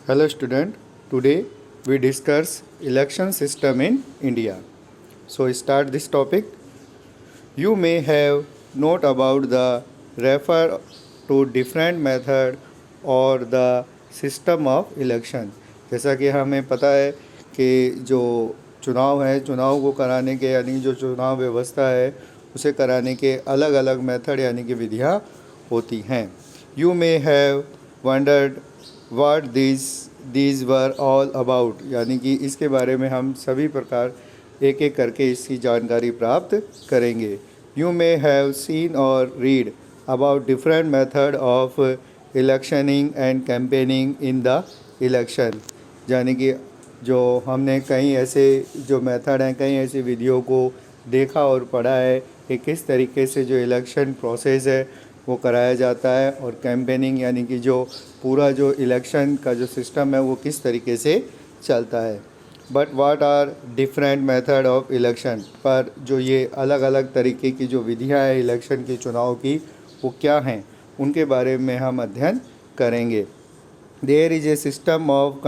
Hello student, today we discuss election system in India. So start this topic. You may have note about the refer to different method or the system of election. जैसा कि हमें पता है कि जो चुनाव है, चुनाव को कराने के यानी जो चुनाव व्यवस्था है उसे कराने के अलग अलग मेथड यानी कि विधियाँ होती हैं. You may have wondered what these were all about, यानी कि इसके बारे में हम सभी प्रकार एक एक करके इसकी जानकारी प्राप्त करेंगे. You may have seen or read about different method of electioning and campaigning in the election, यानी कि जो हमने कई ऐसे जो मेथड हैं, कई ऐसी विधियों को देखा और पढ़ा है कि किस तरीके से जो इलेक्शन प्रोसेस है वो कराया जाता है और कैंपेनिंग यानी कि जो पूरा जो इलेक्शन का जो सिस्टम है वो किस तरीके से चलता है. But what are different method of election, पर जो ये अलग अलग तरीके की जो विधियां हैं इलेक्शन के चुनाव की वो क्या हैं उनके बारे में हम अध्ययन करेंगे. There is a system of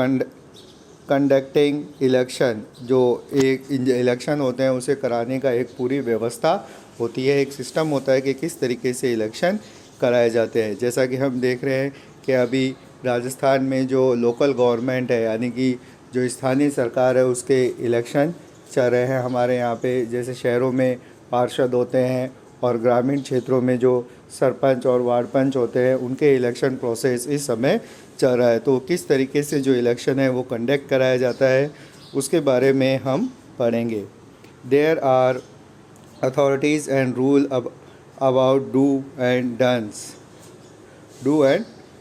conducting election, जो एक इलेक्शन होते हैं उसे कराने का एक पूरी व्यवस्था होती है, एक सिस्टम होता है कि किस तरीके से इलेक्शन कराए जाते हैं. जैसा कि हम देख रहे हैं कि अभी राजस्थान में जो लोकल गवर्नमेंट है यानी कि जो स्थानीय सरकार है उसके इलेक्शन चल रहे हैं. हमारे यहाँ पे जैसे शहरों में पार्षद होते हैं और ग्रामीण क्षेत्रों में जो सरपंच और वार्ड पंच होते हैं उनके इलेक्शन प्रोसेस इस समय चल रहा है. तो किस तरीके से जो इलेक्शन है वो कंडक्ट कराया जाता है उसके बारे में हम पढ़ेंगे. There are authorities and rule about do and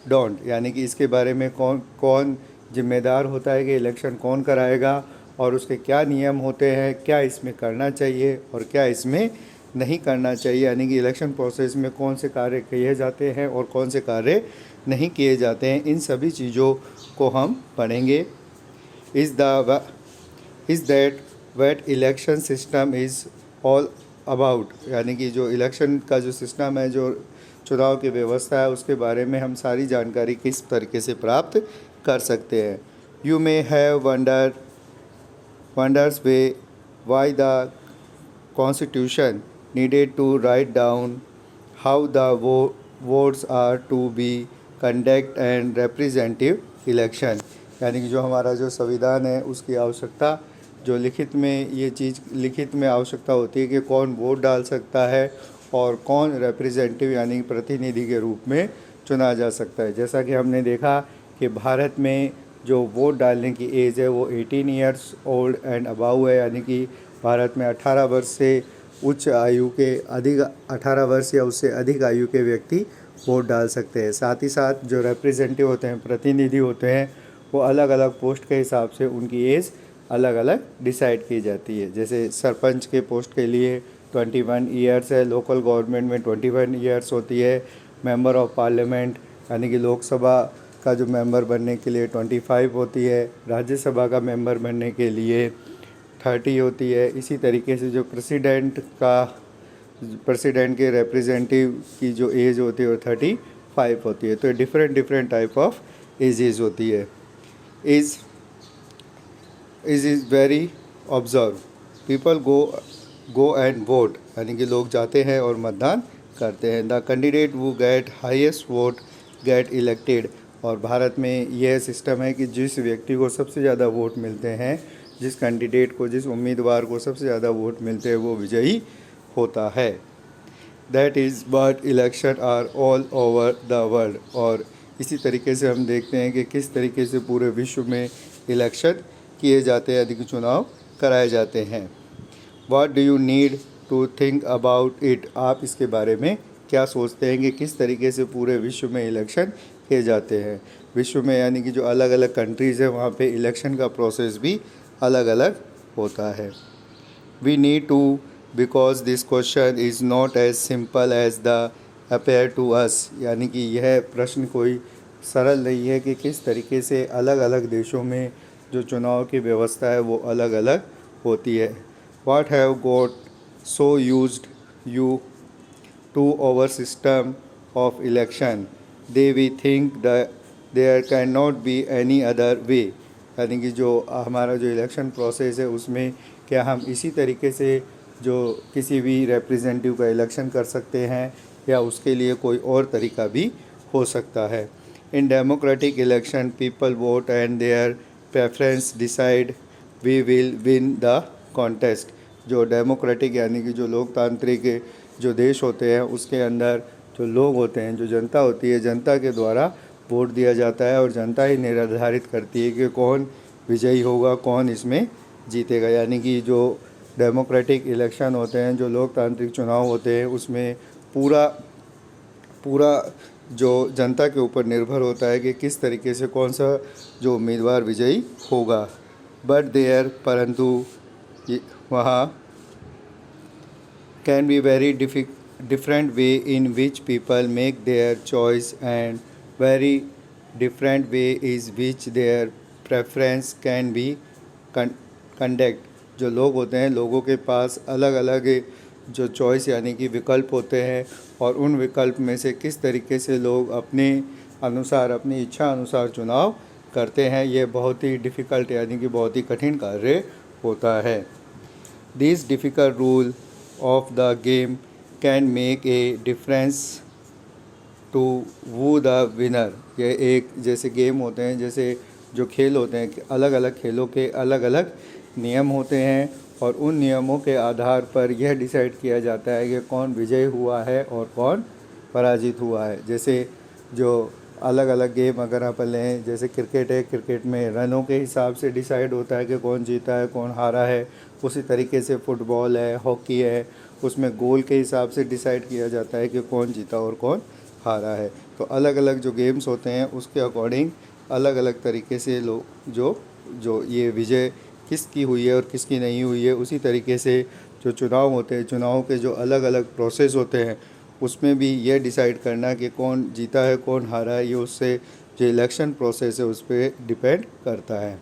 don't, यानी कि इसके बारे में कौन जिम्मेदार होता है कि इलेक्शन कौन कराएगा और उसके क्या नियम होते हैं, क्या इसमें करना चाहिए और क्या इसमें नहीं करना चाहिए, यानी कि इलेक्शन प्रोसेस में कौन से कार्य किए जाते हैं और कौन से कार्य नहीं किए जाते हैं. इन सभी चीज़ों को हम पढ़ेंगे. Is that what election system is all about, यानी कि जो इलेक्शन का जो सिस्टम है, जो चुनाव की व्यवस्था है उसके बारे में हम सारी जानकारी किस तरीके से प्राप्त कर सकते हैं. You may have wonders way why the constitution needed to write down how the votes are to be conduct and representative election, यानी कि जो हमारा जो संविधान है उसकी आवश्यकता जो लिखित में आवश्यकता होती है कि कौन वोट डाल सकता है और कौन रिप्रेजेंटेटिव यानी प्रतिनिधि के रूप में चुना जा सकता है. जैसा कि हमने देखा कि भारत में जो वोट डालने की एज है वो 18 ईयर्स ओल्ड एंड अबाउ है, यानी कि भारत में 18 वर्ष से उच्च आयु के अधिक 18 वर्ष या उससे अधिक आयु के व्यक्ति वोट डाल सकते हैं. साथ ही साथ जो रिप्रेजेंटेटिव होते हैं, प्रतिनिधि होते हैं, वो अलग अलग पोस्ट के हिसाब से उनकी एज अलग अलग डिसाइड की जाती है. जैसे सरपंच के पोस्ट के लिए 21 ईयर्स है, लोकल गवर्नमेंट में 21 ईयर्स होती है. मेंबर ऑफ पार्लियामेंट यानी कि लोकसभा का जो मेंबर बनने के लिए 25 होती है, राज्यसभा का मेंबर बनने के लिए 30 होती है. इसी तरीके से जो प्रेसिडेंट के रिप्रेजेंटेटिव की जो एज होती है वो 35 होती है. तो डिफरेंट टाइप ऑफ एजेस होती है. Is very observe people go and vote, यानी कि लोग जाते हैं और मतदान करते हैं. The candidate who get highest vote get elected, और भारत में यह सिस्टम है कि जिस व्यक्ति को सबसे ज़्यादा वोट मिलते हैं, जिस कैंडिडेट को, जिस उम्मीदवार को सबसे ज़्यादा वोट मिलते हैं वो विजयी होता है. That is but election are all over the world, और इसी तरीके से हम देखते हैं कि किस तरीके से पूरे विश्व में इलेक्शन किए जाते हैं, अधिक चुनाव कराए जाते हैं. What do you need to think about it, आप इसके बारे में क्या सोचते हैं कि किस तरीके से पूरे विश्व में इलेक्शन किए जाते हैं. विश्व में यानी कि जो अलग अलग कंट्रीज़ हैं वहाँ पे इलेक्शन का प्रोसेस भी अलग अलग होता है. We need to because this question is not as simple as the appear to us, यानी कि यह प्रश्न कोई सरल नहीं है कि किस तरीके से अलग अलग देशों में जो चुनाव की व्यवस्था है वो अलग अलग होती है. What have got so used you to our system of election they we think the there can not be any other way, यानी कि जो हमारा जो इलेक्शन प्रोसेस है उसमें क्या हम इसी तरीके से जो किसी भी रिप्रेजेंटेटिव का इलेक्शन कर सकते हैं या उसके लिए कोई और तरीका भी हो सकता है। In democratic election people vote and their preference decide we will win the contest. जो डेमोक्रेटिक यानी कि जो लोकतांत्रिक जो देश होते हैं उसके अंदर जो लोग होते हैं, जो जनता होती है, जनता के द्वारा वोट दिया जाता है और जनता ही निर्धारित करती है कि कौन विजयी होगा, कौन इसमें जीतेगा। यानी कि जो डेमोक्रेटिक इलेक्शन होते हैं, जो लोकतांत्रिक चुनाव होते हैं, उसमें पूरा जो जनता के ऊपर निर्भर होता है कि किस तरीके से कौन सा जो उम्मीदवार विजयी होगा। बट देयर परंतु वहाँ can be very different way in which people make their choice and very different way is which their preference can be conduct। जो लोग होते हैं, लोगों के पास अलग अलग जो चॉइस यानी कि विकल्प होते हैं और उन विकल्प में से किस तरीके से लोग अपने अनुसार, अपनी इच्छा अनुसार चुनाव करते हैं, ये बहुत ही डिफ़िकल्ट यानी कि बहुत ही कठिन कार्य होता है। This difficult rule of the game can make a difference to who the winner. ये एक जैसे गेम होते हैं, जैसे जो खेल होते हैं, अलग अलग खेलों के अलग अलग नियम होते हैं और उन नियमों के आधार पर यह डिसाइड किया जाता है कि कौन विजय हुआ है और कौन पराजित हुआ है। जैसे जो अलग अलग गेम अगर आप लें, जैसे क्रिकेट है, क्रिकेट में रनों के हिसाब से डिसाइड होता है कि कौन जीता है, कौन हारा है। उसी तरीके से फुटबॉल है, हॉकी है, उसमें गोल के हिसाब से डिसाइड किया जाता है कि कौन जीता और कौन हारा है। तो अलग अलग जो गेम्स होते हैं उसके अकॉर्डिंग अलग अलग तरीके से लोग जो ये विजय किसकी हुई है और किसकी नहीं हुई है, उसी तरीके से जो चुनाव होते हैं, चुनाव के जो अलग अलग प्रोसेस होते हैं उसमें भी ये डिसाइड करना कि कौन जीता है, कौन हारा है, ये उससे जो इलेक्शन प्रोसेस है उस पर डिपेंड करता है।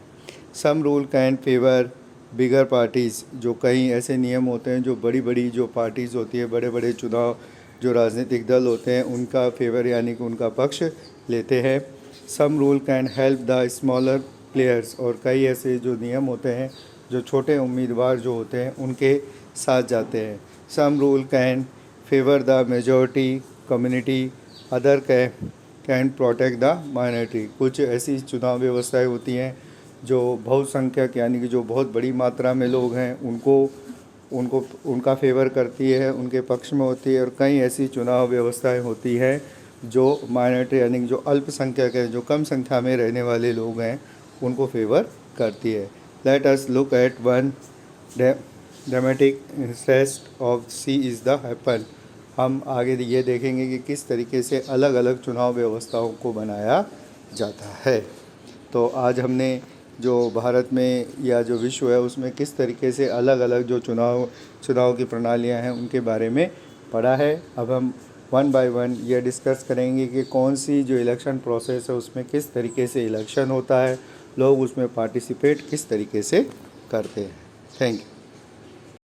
Sum rule can favour bigger parties. जो कई ऐसे नियम होते हैं जो बड़ी बड़ी जो पार्टीज़ होती है, बड़े बड़े चुनाव जो राजनीतिक दल होते हैं उनका फेवर यानी कि उनका पक्ष लेते हैं। Sum rule can help the smaller players. और कई ऐसे जो नियम होते हैं जो छोटे उम्मीदवार जो होते हैं उनके साथ जाते हैं। Sum rule can favour the majority community, other can protect the minority. कुछ ऐसी चुनाव व्यवस्थाएं होती हैं जो बहुसंख्यक यानी कि जो बहुत बड़ी मात्रा में लोग हैं उनका फेवर करती है, उनके पक्ष में होती है। और कई ऐसी चुनाव व्यवस्थाएं होती हैं जो माइनॉरिटी यानी कि जो अल्पसंख्यक है, जो कम संख्या में रहने वाले लोग हैं, उनको फेवर करती है। Let us look at one dramatic instance of see is the happen. हम आगे ये देखेंगे कि किस तरीके से अलग अलग चुनाव व्यवस्थाओं को बनाया जाता है। तो आज हमने जो भारत में या जो विश्व है उसमें किस तरीके से अलग अलग जो चुनाव की प्रणालियां हैं उनके बारे में पढ़ा है। अब हम वन बाय वन ये डिस्कस करेंगे कि कौन सी जो इलेक्शन प्रोसेस है उसमें किस तरीके से इलेक्शन होता है, लोग उसमें पार्टिसिपेट किस तरीके से करते हैं। Thank you.